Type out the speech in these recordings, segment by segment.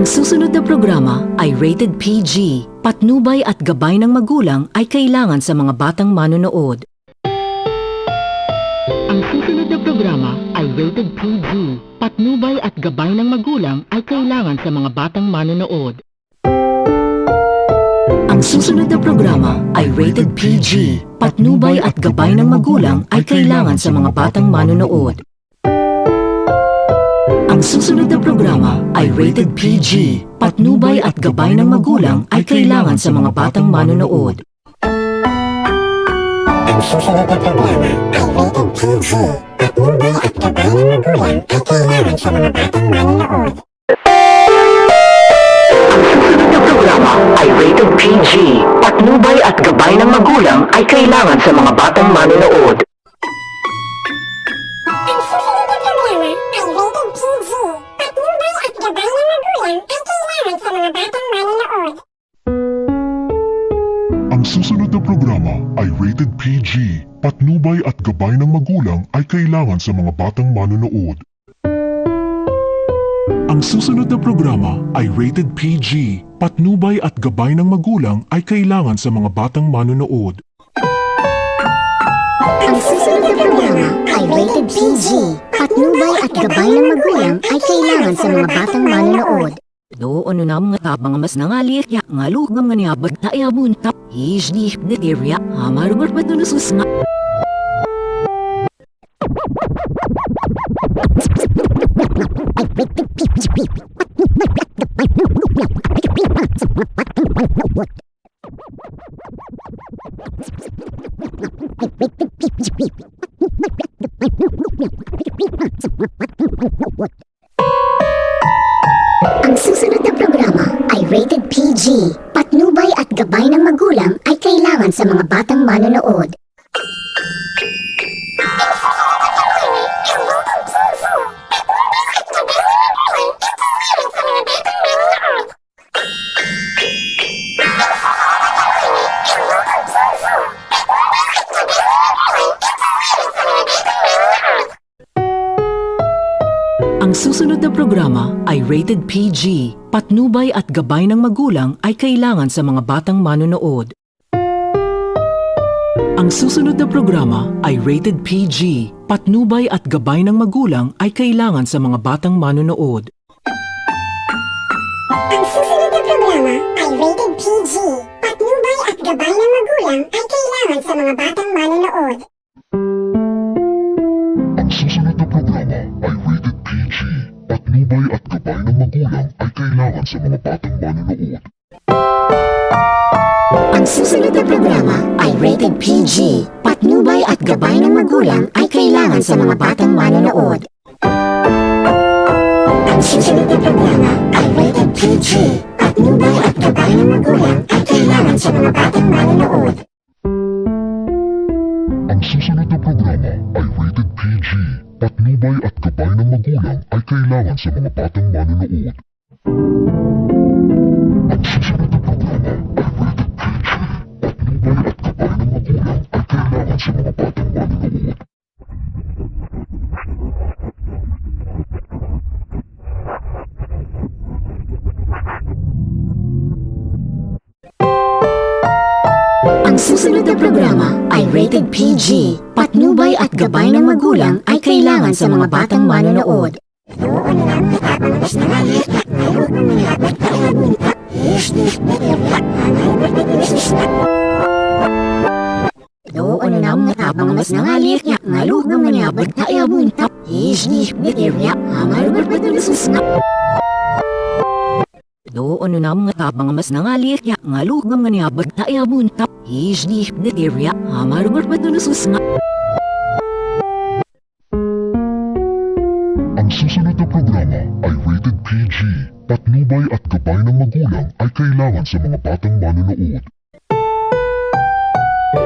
Ang susunod na programa ay rated PG. Patnubay at gabay ng magulang ay kailangan sa mga batang manonood. Ang susunod na programa ay rated PG. Patnubay at gabay ng magulang ay kailangan sa mga batang manonood. Ang susunod na programa ay rated PG. Patnubay at gabay ng magulang ay kailangan sa mga batang manonood. Ang susunod na programa ay rated PG. Patnubay at gabay ng magulang ay kailangan sa mga batang manonood. Ang susunod na programa ay rated PG. Patnubay at gabay ng magulang ay kailangan sa mga batang manonood. Ang susunod na programa ay rated PG. Patnubay at gabay ng magulang ay kailangan sa mga batang manonood. Ang susunod na programa ay rated PG. Patnubay at gabay ng magulang ay kailangan sa mga batang manonood. Ang susunod na programa ay rated PG. Patnubay at gabay ng magulang ay kailangan sa mga batang manonood. Ang susunod na programa ay rated PG. Patnubay at gabay ng magulang ay kailangan sa mga batang manonood. Ang susunod na programa ay rated PG. Patnubay at gabay ng magulang ay kailangan sa mga batang manonood. Doon na mga tabang mas nangalit ya nga lugam nga niabag na iabunta. Hijdi na area hamarugar pa doon sus nga. Ang susunod na programa ay rated PG. Patnubay at gabay ng magulang ay kailangan sa mga batang manonood. Ang susunod na programa ay rated PG. Patnubay at gabay ng magulang ay kailangan sa mga batang manonood. Ang susunod na programa ay rated PG. Patnubay at gabay ng magulang ay kailangan sa mga batang manonood. Ang susunod na programa ay rated PG. Patnubay at gabay ng magulang ay kailangan sa mga batang manonood. Ang susunod na programa ay rated PG. Patnubay at gabay ng magulang ay kailangan sa mga batang manonood. Ang susunod na programa ay rated PG. Patnubay at gabay ng magulang ay kailangan sa mga batang manonood. Ang susunod na programa ay rated PG. Patnubay at gabay ng magulang ay kailangan sa mga batang manonood. Ang susunod na programa ay rated PG. Patnubay at gabay ng magulang ay kailangan sa mga batang manonood. Ang susunod na programa ay rated PG. Patnubay at gabay ng magulang ay kailangan sa mga batang manonood. Ang susunod na programa ay rated PG. Patnubay at gabay ng magulang ay kailangan sa mga batang manonood. Doon na mga tabang mas nangalit niya nga lugam nga niabag na iabunta. Hijdi na area hamarugar pa doon sus nga. Doon na mga tabang mas nangalit ya nga lugam nga niabag na iabunta. Hijdi na area hamarugar pa doon sus nga. Ang susunod na programa ay rated PG. Patnubay at gabay ng magulang ay kailangan sa mga batang manonood.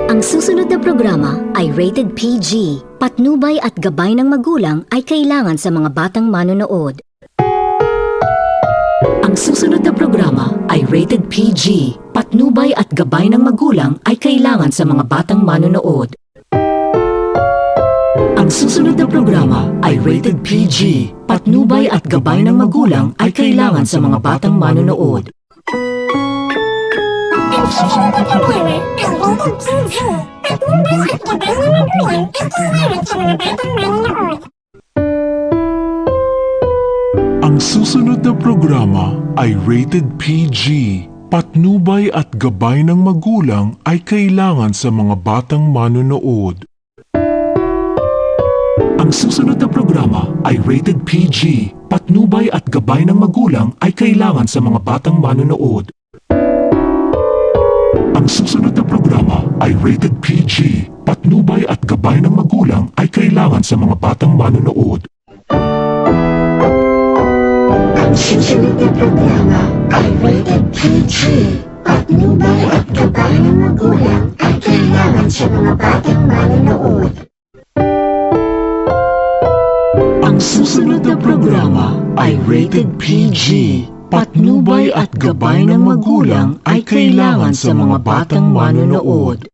Ang susunod na programa ay rated PG. Patnubay at gabay ng magulang ay kailangan sa mga batang manonood. Ang susunod na programa ay rated PG. Patnubay at gabay ng magulang ay kailangan sa mga batang manonood. Ang Ang susunod na programa ay rated PG. Patnubay at gabay ng magulang ay kailangan sa mga batang manonood. Ang susunod na programa ay rated PG. Patnubay at gabay ng magulang ay kailangan sa mga batang manonood. Ang susunod na programa ay rated PG. Patnubay at gabay ng magulang ay kailangan sa mga batang manonood. Ang susunod na programa ay rated PG. Patnubay at gabay ng magulang ay kailangan sa mga batang manonood. Ang susunod na programa ay rated PG. Patnubay at gabay ng magulang ay kailangan sa mga batang manonood. Ang susunod na programa ay rated PG. Patnubay at gabay ng magulang ay kailangan sa mga batang manonood. Ang susunod na programa ay rated PG. Patnubay at gabay ng magulang ay kailangan sa mga batang manonood.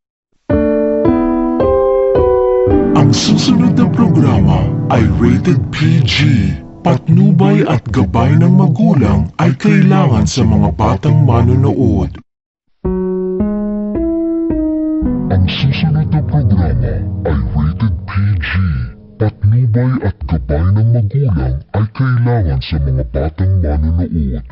Ang susunod na programa ay rated PG. Patnubay at gabay ng magulang ay kailangan sa mga batang manonood. Ang susunod na programa ay rated PG. Patnubay at gabay ng magulang ay kailangan sa mga batang manonood.